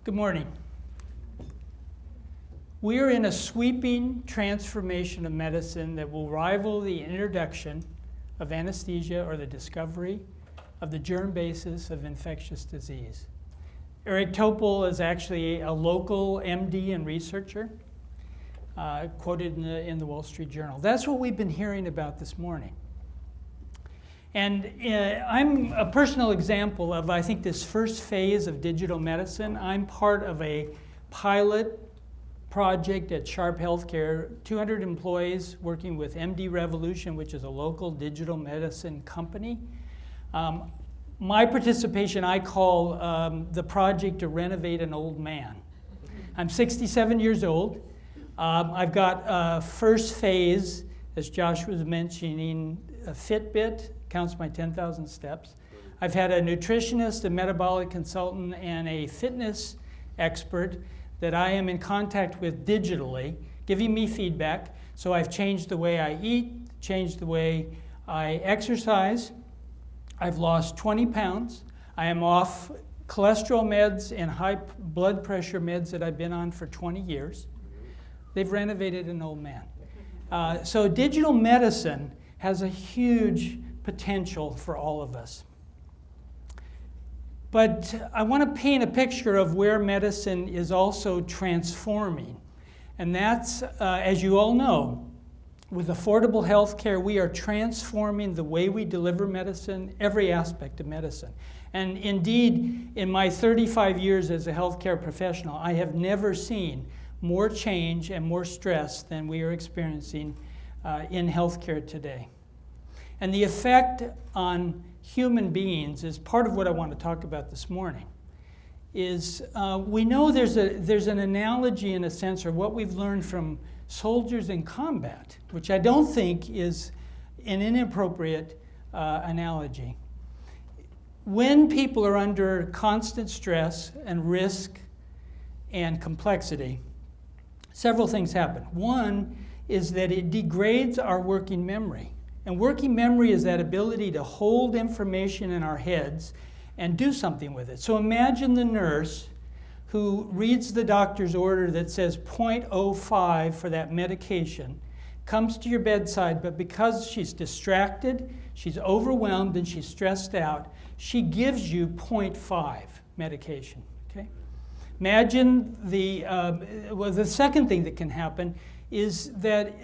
Good morning. We are in a sweeping transformation of medicine that will rival the introduction of anesthesia or the discovery of the germ basis of infectious disease. Eric Topol is actually a local MD and researcher, quoted in the Wall Street Journal. That's what we've been hearing about this morning. And I'm a personal example of, I think, this first phase of digital medicine. I'm part of a pilot project at Sharp Healthcare, 200 employees working with MD Revolution, which is a local digital medicine company. My participation, I call the project to renovate an old man. I'm 67 years old. I've got first phase, as Josh was mentioning, a Fitbit, counts my 10,000 steps. I've had a nutritionist, a metabolic consultant, and a fitness expert that I am in contact with digitally, giving me feedback. So I've changed the way I eat, changed the way I exercise. I've lost 20 pounds. I am off cholesterol meds and high blood pressure meds that I've been on for 20 years. They've renovated an old man. So digital medicine has a huge potential for all of us. But I want to paint a picture of where medicine is also transforming. And that's, as you all know, with affordable health care, we are transforming the way we deliver medicine, every aspect of medicine. And indeed, in my 35 years as a healthcare professional, I have never seen more change and more stress than we are experiencing in healthcare today. And the effect on human beings is part of what I want to talk about this morning. Is we know there's an analogy in a sense, or what we've learned from soldiers in combat, which I don't think is an inappropriate analogy. When people are under constant stress and risk and complexity, several things happen. One is that it degrades our working memory. And working memory is that ability to hold information in our heads and do something with it. So imagine the nurse who reads the doctor's order that says 0.05 for that medication, comes to your bedside, but because she's distracted, she's overwhelmed, and she's stressed out, she gives you 0.5 medication. Okay? Imagine the second thing that can happen is that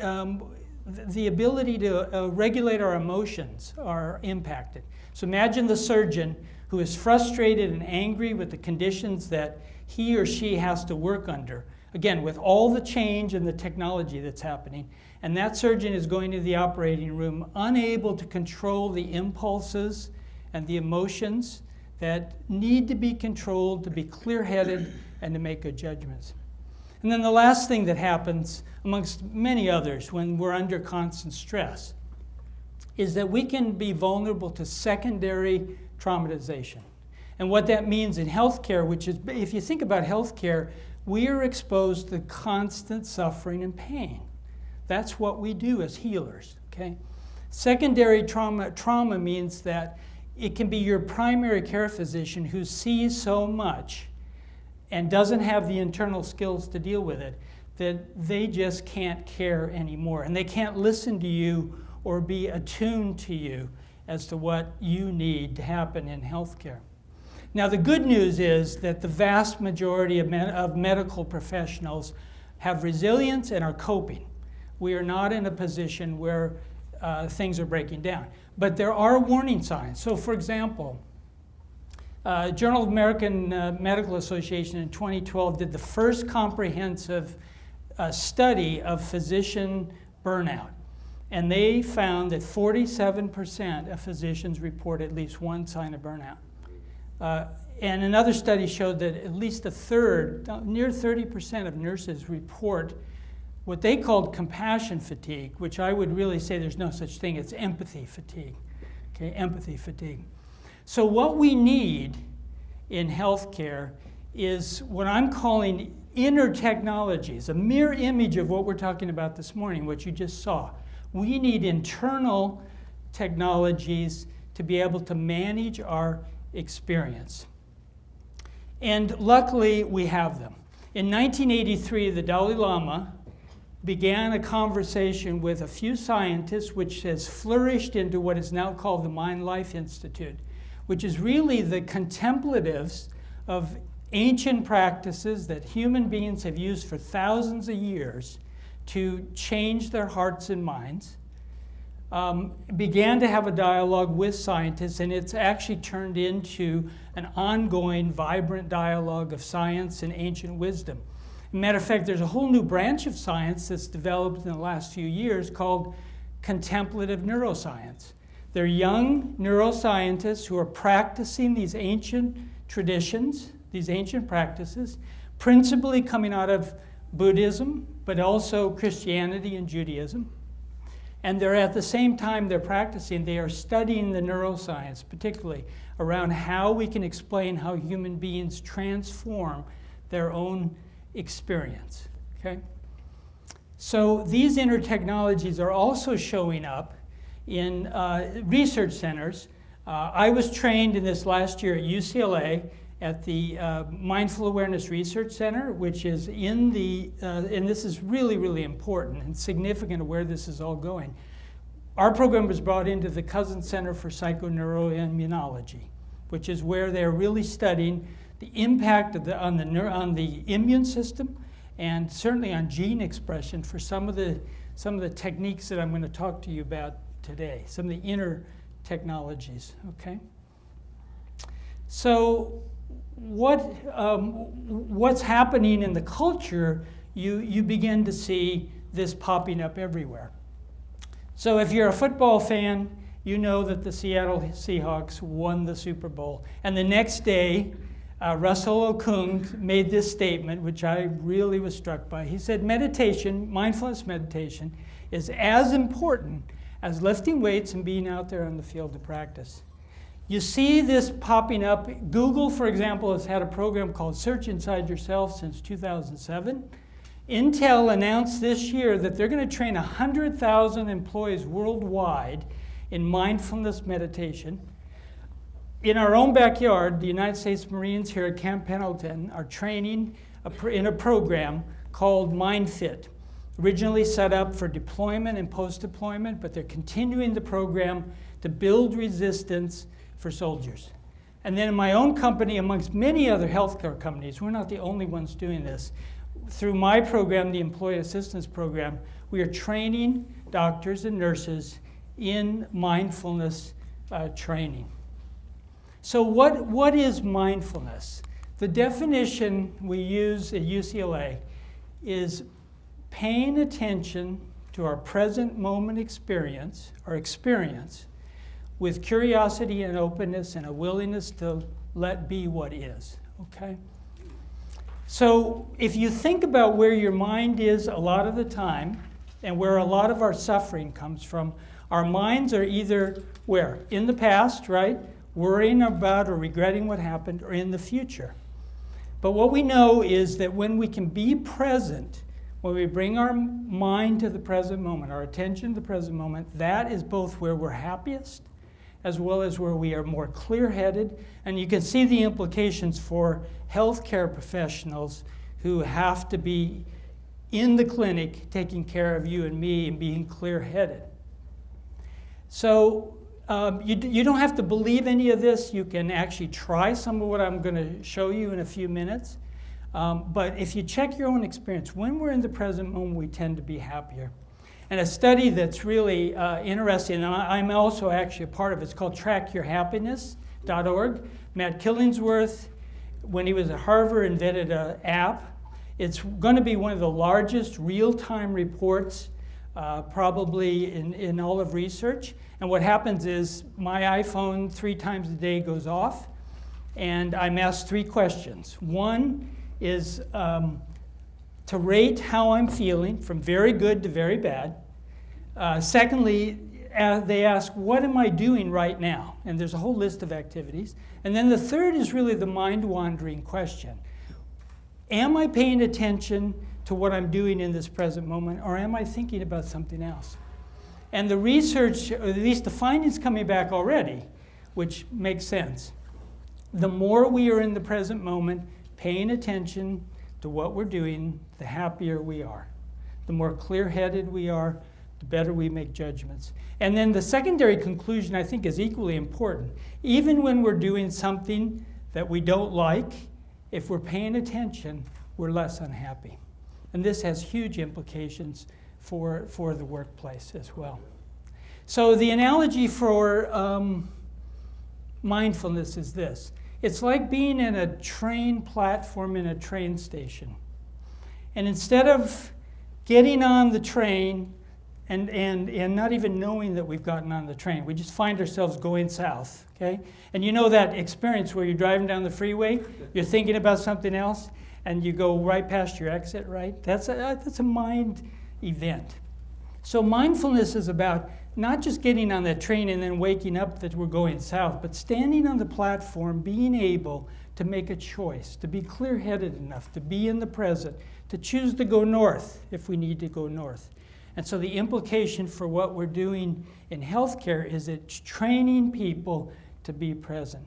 the ability to regulate our emotions are impacted. So imagine the surgeon who is frustrated and angry with the conditions that he or she has to work under, again, with all the change and the technology that's happening, and that surgeon is going to the operating room unable to control the impulses and the emotions that need to be controlled, to be clear-headed, and to make good judgments. And then the last thing that happens, amongst many others, when we're under constant stress, is that we can be vulnerable to secondary traumatization. And what that means in healthcare, which is, if you think about healthcare, we are exposed to constant suffering and pain. That's what we do as healers, okay? Secondary trauma means that it can be your primary care physician who sees so much and doesn't have the internal skills to deal with it, that they just can't care anymore. And they can't listen to you or be attuned to you as to what you need to happen in healthcare. Now, the good news is that the vast majority of medical professionals have resilience and are coping. We are not in a position where things are breaking down. But there are warning signs. So, for example, Journal of American Medical Association in 2012 did the first comprehensive study of physician burnout. And they found that 47% of physicians report at least one sign of burnout. And another study showed that at least a third, near 30% of nurses report what they called compassion fatigue, which I would really say there's no such thing. It's empathy fatigue. Okay, empathy fatigue. So what we need in healthcare is what I'm calling inner technologies, a mirror image of what we're talking about this morning, what you just saw. We need internal technologies to be able to manage our experience. And luckily, we have them. In 1983, the Dalai Lama began a conversation with a few scientists, which has flourished into what is now called the Mind Life Institute, which is really the contemplatives of ancient practices that human beings have used for thousands of years to change their hearts and minds. Began to have a dialogue with scientists, and it's actually turned into an ongoing, vibrant dialogue of science and ancient wisdom. As a matter of fact, there's a whole new branch of science that's developed in the last few years called contemplative neuroscience. They're young neuroscientists who are practicing these ancient traditions, these ancient practices, principally coming out of Buddhism, but also Christianity and Judaism. And they're at the same time they're practicing, they are studying the neuroscience, particularly around how we can explain how human beings transform their own experience. Okay? So these inner technologies are also showing up in research centers. I was trained in this last year at UCLA at the Mindful Awareness Research Center, which is in the, and this is really, really important and significant of where this is all going. Our program was brought into the Cousins Center for Psychoneuroimmunology, which is where they're really studying the impact of on the immune system and certainly on gene expression for some of the techniques that I'm going to talk to you about today, some of the inner technologies, okay? So what's happening in the culture, you begin to see this popping up everywhere. So if you're a football fan, you know that the Seattle Seahawks won the Super Bowl. And the next day, Russell Okung made this statement, which I really was struck by. He said, meditation, mindfulness meditation, is as important as lifting weights and being out there on the field to practice. You see this popping up. Google, for example, has had a program called Search Inside Yourself since 2007. Intel announced this year that they're going to train 100,000 employees worldwide in mindfulness meditation. In our own backyard, the United States Marines here at Camp Pendleton are training in a program called MindFit, originally set up for deployment and post-deployment, but they're continuing the program to build resistance for soldiers. And then in my own company, amongst many other healthcare companies, we're not the only ones doing this. Through my program, the Employee Assistance Program, we are training doctors and nurses in mindfulness training. So what is mindfulness? The definition we use at UCLA is paying attention to our present moment experience, with curiosity and openness and a willingness to let be what is, okay? So if you think about where your mind is a lot of the time and where a lot of our suffering comes from, our minds are either where? In the past, right? Worrying about or regretting what happened, or in the future. But what we know is that when we can be present, when we bring our mind to the present moment, our attention to the present moment, that is both where we're happiest as well as where we are more clear-headed. And you can see the implications for healthcare professionals who have to be in the clinic taking care of you and me and being clear-headed. So you don't have to believe any of this. You can actually try some of what I'm going to show you in a few minutes. But if you check your own experience, when we're in the present moment, we tend to be happier. And a study that's really interesting, and I'm also actually a part of it, it's called trackyourhappiness.org. Matt Killingsworth, when he was at Harvard, invented an app. It's going to be one of the largest real-time reports probably in all of research. And what happens is my iPhone 3 times a day goes off, and I'm asked 3 questions. One is to rate how I'm feeling from very good to very bad. Secondly, they ask, what am I doing right now? And there's a whole list of activities. And then the third is really the mind-wandering question. Am I paying attention to what I'm doing in this present moment, or am I thinking about something else? And the research, or at least the findings coming back already, which makes sense. The more we are in the present moment, paying attention to what we're doing, the happier we are. The more clear-headed we are, the better we make judgments. And then the secondary conclusion, I think, is equally important. Even when we're doing something that we don't like, if we're paying attention, we're less unhappy. And this has huge implications for the workplace as well. So the analogy for mindfulness is this. It's like being in a train platform in a train station. And instead of getting on the train and not even knowing that we've gotten on the train, we just find ourselves going south, okay? And you know that experience where you're driving down the freeway, you're thinking about something else, and you go right past your exit, right? That's a mind event. So mindfulness is about not just getting on that train and then waking up that we're going south, but standing on the platform, being able to make a choice, to be clear-headed enough, to be in the present, to choose to go north if we need to go north. And so the implication for what we're doing in healthcare is it's training people to be present.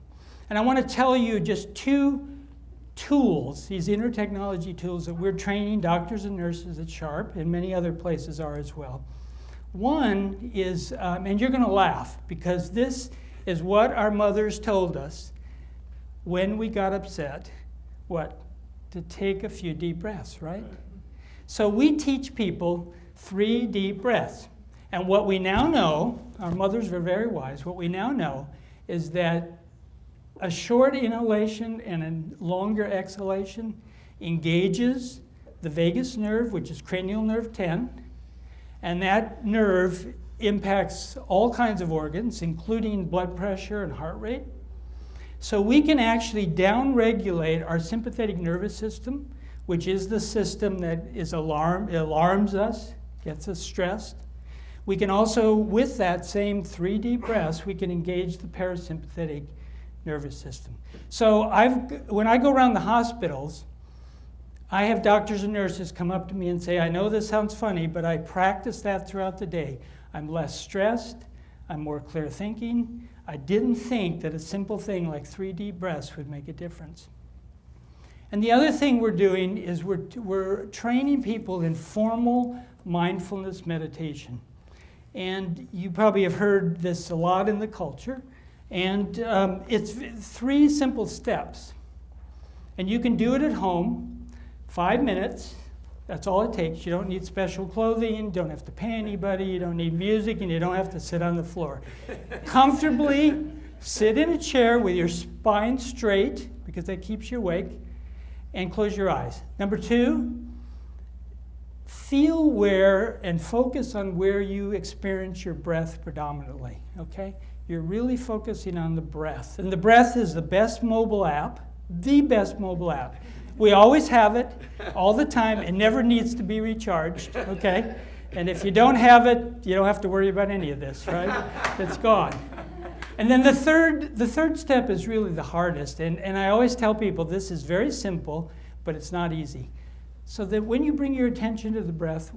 And I want to tell you just two tools, these intertechnology tools that we're training doctors and nurses at Sharp, and many other places are as well. One is, and you're going to laugh, because this is what our mothers told us when we got upset, what? To take a few deep breaths, right? So we teach people 3 deep breaths. And what we now know, our mothers were very wise, what we now know is that a short inhalation and a longer exhalation engages the vagus nerve, which is cranial nerve 10, and that nerve impacts all kinds of organs, including blood pressure and heart rate. So we can actually downregulate our sympathetic nervous system, which is the system that is alarms us, gets us stressed. We can also, with that same 3 deep breaths, we can engage the parasympathetic nervous system. So when I go around the hospitals, I have doctors and nurses come up to me and say, I know this sounds funny, but I practice that throughout the day. I'm less stressed, I'm more clear thinking. I didn't think that a simple thing like 3 deep breaths would make a difference. And the other thing we're doing is we're training people in formal mindfulness meditation. And you probably have heard this a lot in the culture. And it's 3 simple steps. And you can do it at home, 5 minutes. That's all it takes. You don't need special clothing, you don't have to pay anybody, you don't need music, and you don't have to sit on the floor. Comfortably sit in a chair with your spine straight, because that keeps you awake, and close your eyes. Number 2, feel where and focus on where you experience your breath predominantly, okay? You're really focusing on the breath. And the breath is the best mobile app, the best mobile app. We always have it, all the time. It never needs to be recharged, okay? And if you don't have it, you don't have to worry about any of this, right? It's gone. And then the third step is really the hardest. And I always tell people this is very simple, but it's not easy. So that when you bring your attention to the breath,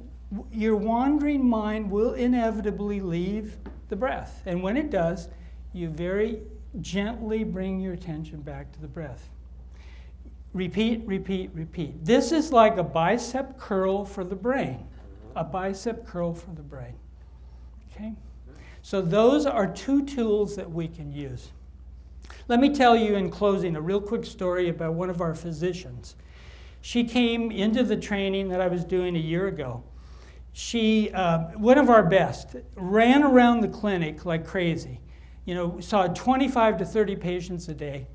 your wandering mind will inevitably leave the breath. And when it does, you very gently bring your attention back to the breath. Repeat, repeat, repeat. This is like a bicep curl for the brain. A bicep curl for the brain. Okay? So those are 2 tools that we can use. Let me tell you in closing a real quick story about one of our physicians. She came into the training that I was doing a year ago. She, one of our best, ran around the clinic like crazy. You know, saw 25 to 30 patients a day.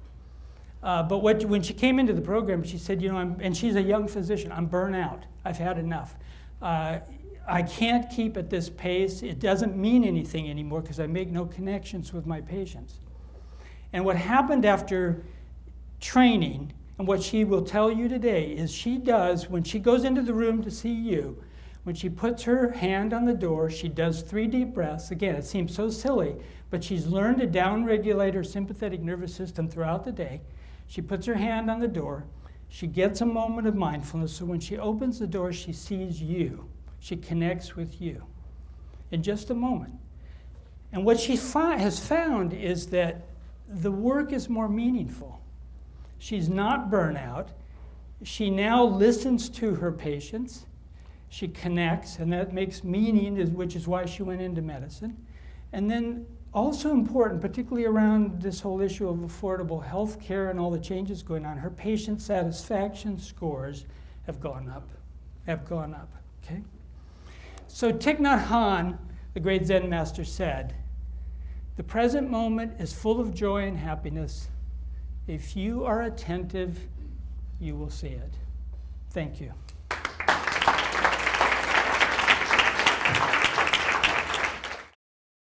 But when she came into the program, she said, you know, and she's a young physician, I'm burnt out. I've had enough. I can't keep at this pace. It doesn't mean anything anymore because I make no connections with my patients. And what happened after training, and what she will tell you today, is she does, when she goes into the room to see you, when she puts her hand on the door, she does 3 deep breaths. Again, it seems so silly, but she's learned to downregulate her sympathetic nervous system throughout the day. She puts her hand on the door. She gets a moment of mindfulness, so when she opens the door, she sees you. She connects with you in just a moment. And what she has found is that the work is more meaningful. She's not burnt out. She now listens to her patients. She connects, and that makes meaning, which is why she went into medicine. And then also important, particularly around this whole issue of affordable health care and all the changes going on, her patient satisfaction scores have gone up, okay? So Thich Nhat Hanh, the great Zen master, said, "The present moment is full of joy and happiness. If you are attentive, you will see it." Thank you.